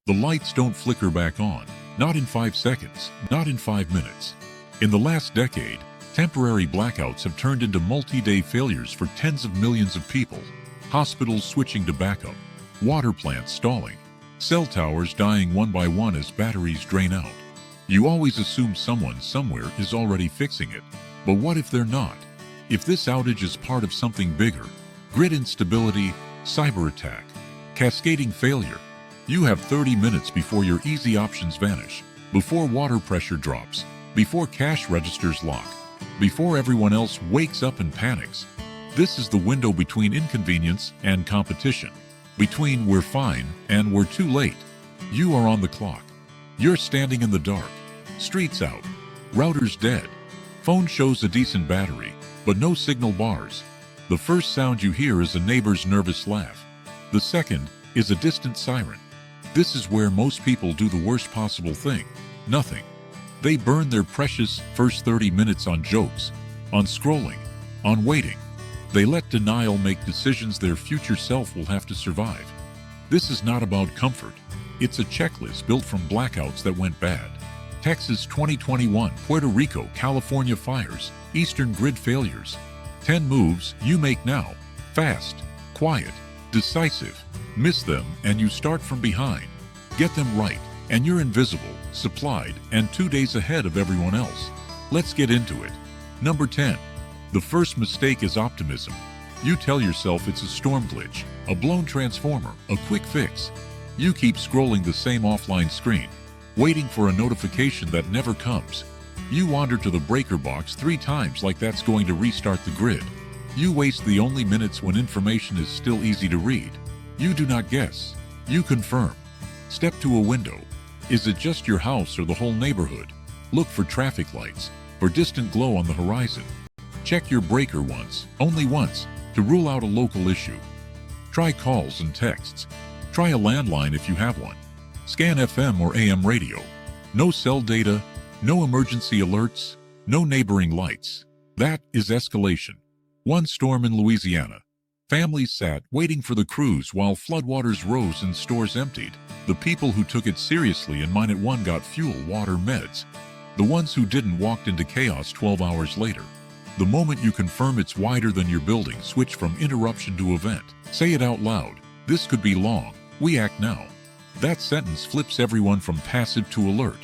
The lights don't flicker back on, not in 5 seconds, not in 5 minutes. In the last decade, temporary blackouts have turned into multi-day failures for tens of millions of people. Hospitals switching to backup, water plants stalling, cell towers dying one by one as batteries drain out. You always assume someone somewhere is already fixing it. But what if they're not? If this outage is part of something bigger, grid instability, cyberattack, cascading failure, you have 30 minutes before your easy options vanish, before water pressure drops, before cash registers lock, before everyone else wakes up and panics. This is the window between inconvenience and competition, between we're fine and we're too late. You are on the clock. You're standing in the dark. Streets out. Routers dead. Phone shows a decent battery, but no signal bars. The first sound you hear is a neighbor's nervous laugh. The second is a distant siren. This is where most people do the worst possible thing: nothing. They burn their precious first 30 minutes on jokes, on scrolling, on waiting. They let denial make decisions their future self will have to survive. This is not about comfort. It's a checklist built from blackouts that went bad. Texas 2021, Puerto Rico, California fires, Eastern grid failures. 10 moves you make now. Fast, quiet, decisive. Miss them and you start from behind. Get them right and you're invisible, supplied, and 2 days ahead of everyone else. Let's get into it. Number 10. The first mistake is optimism. You tell yourself it's a storm glitch, a blown transformer, a quick fix. You keep scrolling the same offline screen, waiting for a notification that never comes. You wander to the breaker box 3 times like that's going to restart the grid. You waste the only minutes when information is still easy to read. You do not guess. You confirm. Step to a window. Is it just your house or the whole neighborhood? Look for traffic lights, for distant glow on the horizon. Check your breaker once, only once, to rule out a local issue. Try calls and texts. Try a landline if you have one. Scan FM or AM radio. No cell data, no emergency alerts, no neighboring lights. That is escalation. One storm in Louisiana. Families sat waiting for the crews while floodwaters rose and stores emptied. The people who took it seriously and mine at one got fuel, water, meds. The ones who didn't walked into chaos 12 hours later. The moment you confirm it's wider than your building, switch from interruption to event. Say it out loud. This could be long. We act now. That sentence flips everyone from passive to alert.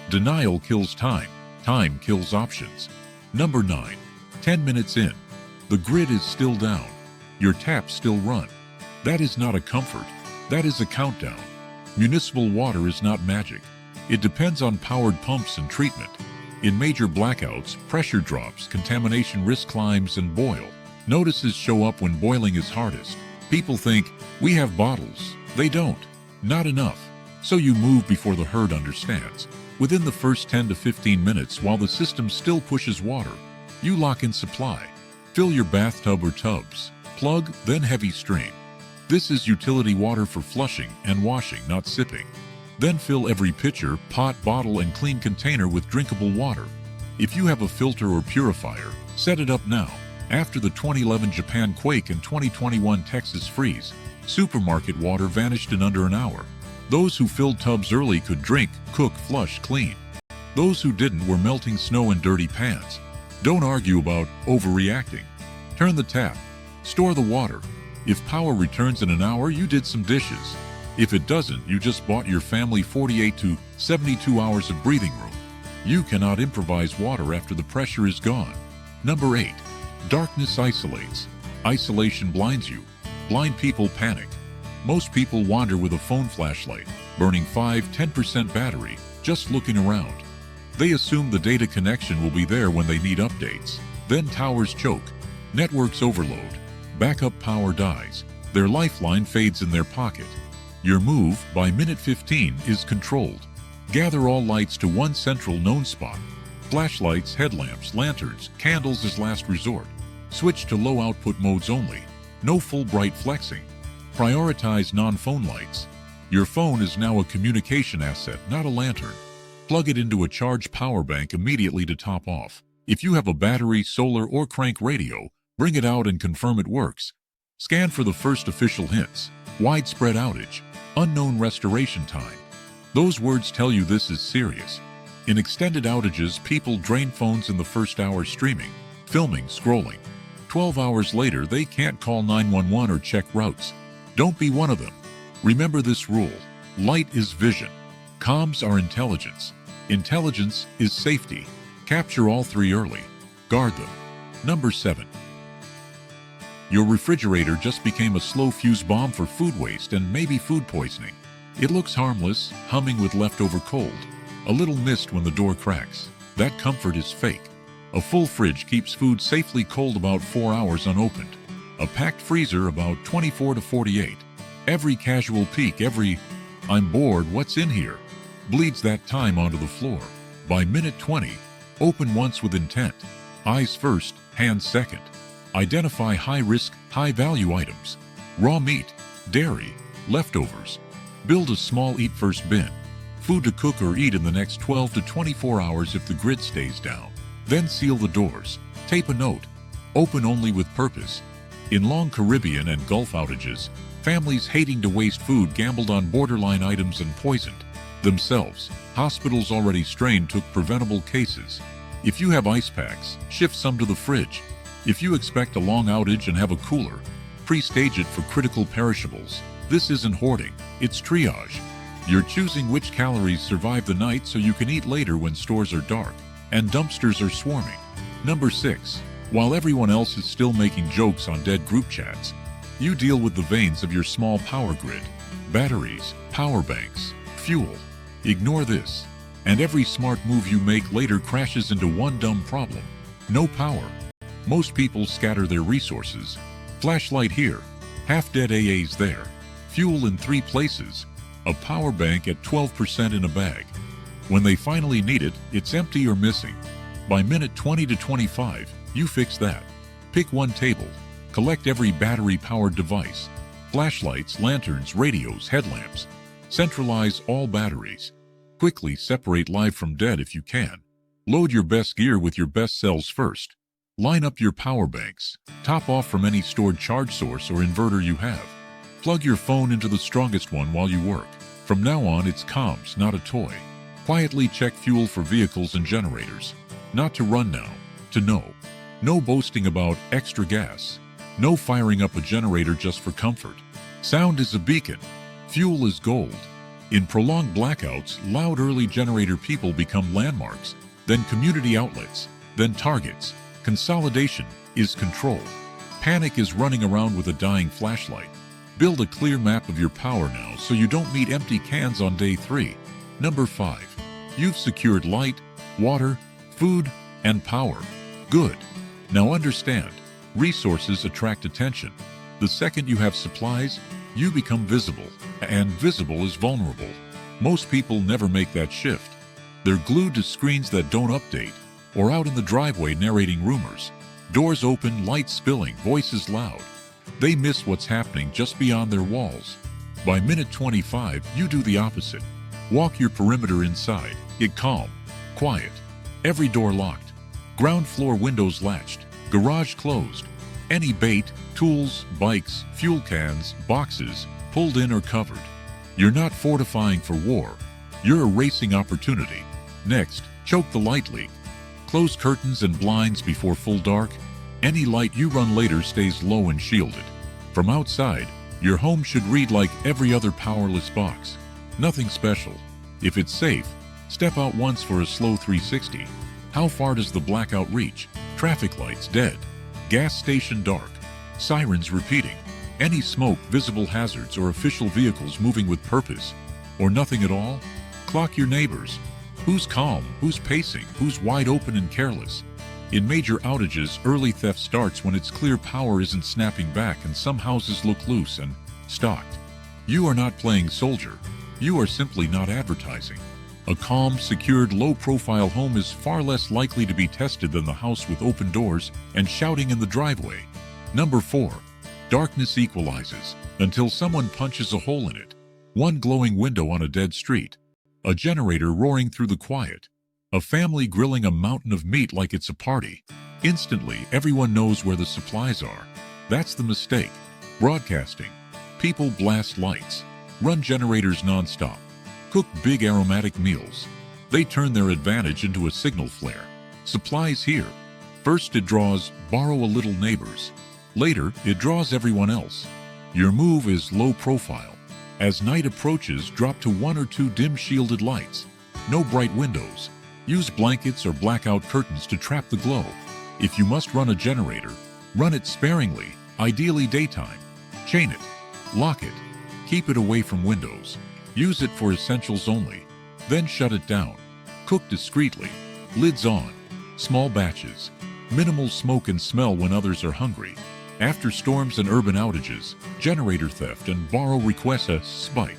Denial kills time. Time kills options. Number 9. 10 minutes in. The grid is still down. Your taps still run. That is not a comfort. That is a countdown. Municipal water is not magic. It depends on powered pumps and treatment. In major blackouts, pressure drops, contamination risk climbs, and boil. Notices show up when boiling is hardest. People think, we have bottles. They don't. Not enough. So you move before the herd understands. Within the first 10 to 15 minutes, while the system still pushes water, you lock in supply. Fill your bathtub or tubs. Plug, then heavy stream. This is utility water for flushing and washing, not sipping. Then fill every pitcher, pot, bottle, and clean container with drinkable water. If you have a filter or purifier, set it up now. After the 2011 Japan quake and 2021 Texas freeze, supermarket water vanished in under an hour. Those who filled tubs early could drink, cook, flush, clean. Those who didn't were melting snow in dirty pans. Don't argue about overreacting. Turn the tap. Store the water. If power returns in an hour, you did some dishes. If it doesn't, you just bought your family 48 to 72 hours of breathing room. You cannot improvise water after the pressure is gone. Number 8. Darkness isolates. Isolation blinds you. Blind people panic. Most people wander with a phone flashlight, burning 5–10% battery, just looking around. They assume the data connection will be there when they need updates. Then towers choke. Networks overload. Backup power dies. Their lifeline fades in their pocket. Your move, by minute 15, is controlled. Gather all lights to one central known spot. Flashlights, headlamps, lanterns, candles as last resort. Switch to low output modes only. No full bright flexing. Prioritize non-phone lights. Your phone is now a communication asset, not a lantern. Plug it into a charged power bank immediately to top off. If you have a battery, solar, or crank radio, bring it out and confirm it works. Scan for the first official hints. Widespread outage. Unknown restoration time. Those words tell you this is serious. In extended outages, people drain phones in the first hour streaming, filming, scrolling. 12 hours later, they can't call 911 or check routes. Don't be one of them. Remember this rule. Light is vision. Comms are intelligence. Intelligence is safety. Capture all three early. Guard them. Number 7. Your refrigerator just became a slow fuse bomb for food waste and maybe food poisoning. It looks harmless, humming with leftover cold. A little mist when the door cracks. That comfort is fake. A full fridge keeps food safely cold about 4 hours unopened. A packed freezer about 24 to 48. Every casual peek, every "I'm bored, what's in here?" bleeds that time onto the floor. By minute 20, open once with intent. Eyes first, hands second. Identify high-risk, high-value items. Raw meat, dairy, leftovers. Build a small eat-first bin. Food to cook or eat in the next 12 to 24 hours if the grid stays down. Then seal the doors. Tape a note. Open only with purpose. In long Caribbean and Gulf outages, families hating to waste food gambled on borderline items and poisoned themselves. Hospitals already strained took preventable cases. If you have ice packs, shift some to the fridge. If you expect a long outage and have a cooler, pre-stage it for critical perishables. This isn't hoarding, it's triage. You're choosing which calories survive the night so you can eat later when stores are dark and dumpsters are swarming. Number 6. While everyone else is still making jokes on dead group chats, you deal with the veins of your small power grid. Batteries, power banks, fuel. Ignore this, and every smart move you make later crashes into one dumb problem. No power. Most people scatter their resources. Flashlight here, half-dead AAs there, fuel in 3 places, a power bank at 12% in a bag. When they finally need it, it's empty or missing. By minute 20 to 25, you fix that. Pick one table. Collect every battery-powered device. Flashlights, lanterns, radios, headlamps. Centralize all batteries. Quickly separate live from dead if you can. Load your best gear with your best cells first. Line up your power banks. Top off from any stored charge source or inverter you have. Plug your phone into the strongest one while you work. From now on, it's comms, not a toy. Quietly check fuel for vehicles and generators. Not to run now, to know. No boasting about extra gas. No firing up a generator just for comfort. Sound is a beacon. Fuel is gold. In prolonged blackouts, loud early generator people become landmarks, then community outlets, then targets. Consolidation is control. Panic is running around with a dying flashlight. Build a clear map of your power now so you don't meet empty cans on day 3. Number 5. You've secured light, water, food, and power. Good. Now understand, resources attract attention. The second you have supplies, you become visible, and visible is vulnerable. Most people never make that shift. They're glued to screens that don't update, or out in the driveway narrating rumors. Doors open, lights spilling, voices loud. They miss what's happening just beyond their walls. By minute 25, you do the opposite. Walk your perimeter inside. Get calm, quiet. Every door locked. Ground floor windows latched. Garage closed. Any bait, tools, bikes, fuel cans, boxes, pulled in or covered. You're not fortifying for war. You're erasing opportunity. Next, choke the light leak. Close curtains and blinds before full dark. Any light you run later stays low and shielded. From outside, your home should read like every other powerless box. Nothing special. If it's safe, step out once for a slow 360. How far does the blackout reach? Traffic lights dead. Gas station dark. Sirens repeating. Any smoke, visible hazards, or official vehicles moving with purpose. Or nothing at all? Clock your neighbors. Who's calm? Who's pacing? Who's wide open and careless? In major outages, early theft starts when it's clear power isn't snapping back and some houses look loose and stocked. You are not playing soldier. You are simply not advertising. A calm, secured, low-profile home is far less likely to be tested than the house with open doors and shouting in the driveway. Number 4. Darkness equalizes until someone punches a hole in it. One glowing window on a dead street. A generator roaring through the quiet. A family grilling a mountain of meat like it's a party. Instantly, everyone knows where the supplies are. That's the mistake. Broadcasting. People blast lights. Run generators non-stop. Cook big aromatic meals. They turn their advantage into a signal flare. Supplies here. First it draws borrow a little neighbors. Later it draws everyone else. Your move is low profile. As night approaches, drop to 1 or 2 dim shielded lights. No bright windows. Use blankets or blackout curtains to trap the glow. If you must run a generator, run it sparingly, ideally daytime. Chain it. Lock it. Keep it away from windows. Use it for essentials only. Then shut it down. Cook discreetly. Lids on. Small batches. Minimal smoke and smell when others are hungry. After storms and urban outages, generator theft and borrow requests spike.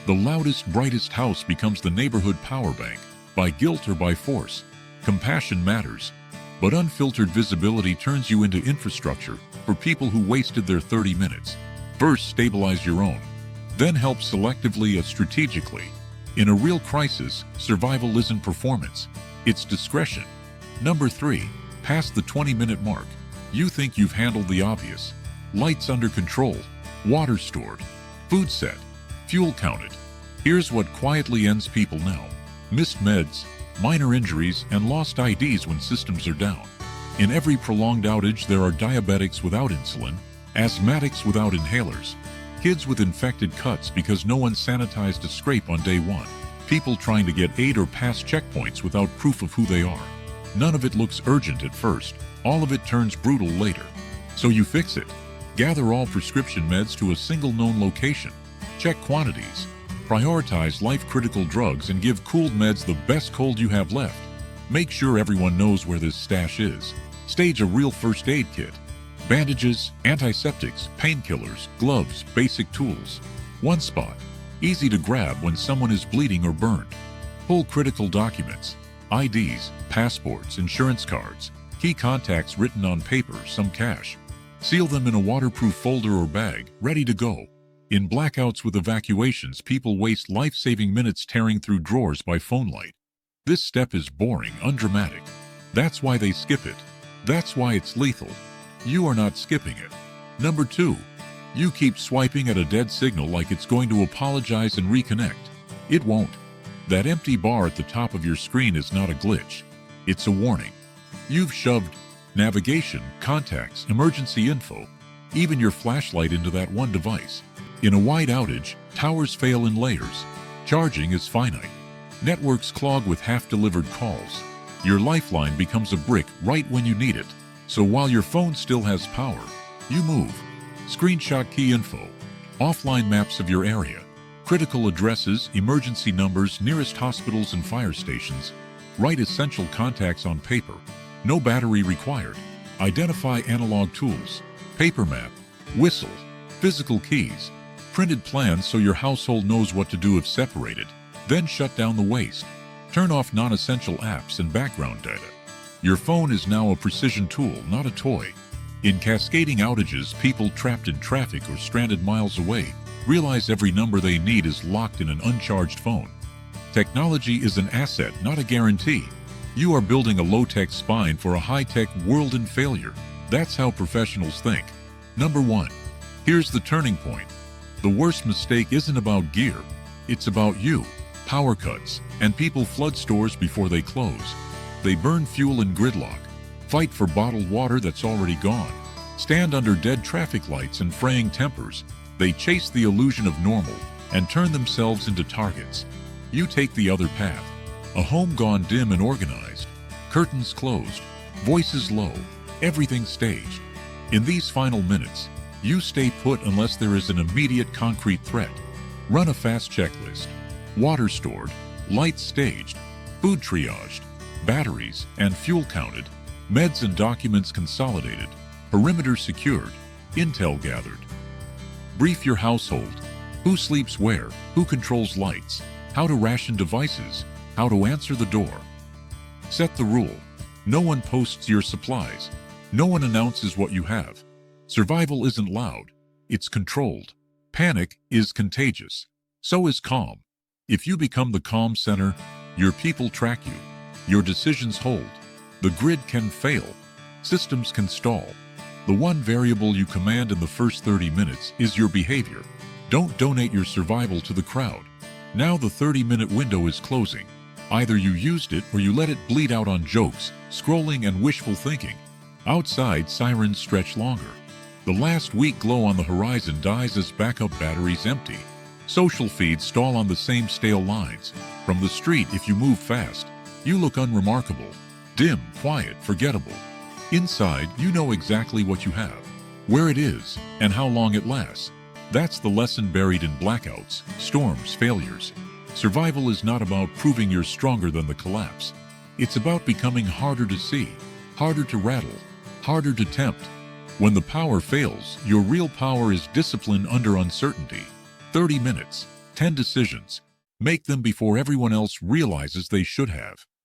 The loudest, brightest house becomes the neighborhood power bank, by guilt or by force. Compassion matters, but unfiltered visibility turns you into infrastructure for people who wasted their 30 minutes. First, stabilize your own. Then help selectively and strategically. In a real crisis, survival isn't performance, it's discretion. Number 3, past the 20-minute mark. You think you've handled the obvious. Lights under control, water stored, food set, fuel counted. Here's what quietly ends people now. Missed meds, minor injuries, and lost IDs when systems are down. In every prolonged outage there are diabetics without insulin, asthmatics without inhalers, kids with infected cuts because no one sanitized a scrape on day 1, people trying to get aid or pass checkpoints without proof of who they are. None of it looks urgent at first. All of it turns brutal later. So you fix it. Gather all prescription meds to a single known location. Check quantities. Prioritize life-critical drugs and give cooled meds the best cold you have left. Make sure everyone knows where this stash is. Stage a real first aid kit. Bandages, antiseptics, painkillers, gloves, basic tools. One spot. Easy to grab when someone is bleeding or burned. Pull critical documents. IDs, passports, insurance cards. Key contacts written on paper, some cash. Seal them in a waterproof folder or bag, ready to go. In blackouts with evacuations, people waste life-saving minutes tearing through drawers by phone light. This step is boring, undramatic. That's why they skip it. That's why it's lethal. You are not skipping it. Number 2, you keep swiping at a dead signal like it's going to apologize and reconnect. It won't. That empty bar at the top of your screen is not a glitch. It's a warning. You've shoved navigation, contacts, emergency info, even your flashlight into that one device. In a wide outage, towers fail in layers. Charging is finite. Networks clog with half-delivered calls. Your lifeline becomes a brick right when you need it. So while your phone still has power, you move. Screenshot key info, offline maps of your area, critical addresses, emergency numbers, nearest hospitals and fire stations. Write essential contacts on paper. No battery required. Identify analog tools, paper map, whistle, physical keys, printed plans so your household knows what to do if separated. Then shut down the waste. Turn off non-essential apps and background data. Your phone is now a precision tool, not a toy. In cascading outages, people trapped in traffic or stranded miles away realize every number they need is locked in an uncharged phone. Technology is an asset, not a guarantee. You are building a low-tech spine for a high-tech world in failure. That's how professionals think. Number 1. Here's the turning point. The worst mistake isn't about gear. It's about you. Power cuts, and people flood stores before they close. They burn fuel in gridlock. Fight for bottled water that's already gone. Stand under dead traffic lights and fraying tempers. They chase the illusion of normal and turn themselves into targets. You take the other path. A home gone dim and organized. Curtains closed. Voices low. Everything staged. In these final minutes, you stay put unless there is an immediate concrete threat. Run a fast checklist. Water stored. Lights staged. Food triaged. Batteries and fuel counted. Meds and documents consolidated. Perimeter secured. Intel gathered. Brief your household. Who sleeps where? Who controls lights? How to ration devices? How to answer the door. Set the rule. No one posts your supplies. No one announces what you have. Survival isn't loud. It's controlled. Panic is contagious. So is calm. If you become the calm center, your people track you. Your decisions hold. The grid can fail. Systems can stall. The one variable you command in the first 30 minutes is your behavior. Don't donate your survival to the crowd. Now the 30-minute window is closing. Either you used it or you let it bleed out on jokes, scrolling, and wishful thinking. Outside, sirens stretch longer. The last weak glow on the horizon dies as backup batteries empty. Social feeds stall on the same stale lines. From the street, if you move fast, you look unremarkable, dim, quiet, forgettable. Inside, you know exactly what you have, where it is, and how long it lasts. That's the lesson buried in blackouts, storms, failures. Survival is not about proving you're stronger than the collapse. It's about becoming harder to see, harder to rattle, harder to tempt. When the power fails, your real power is discipline under uncertainty. 30 minutes, 10 decisions. Make them before everyone else realizes they should have.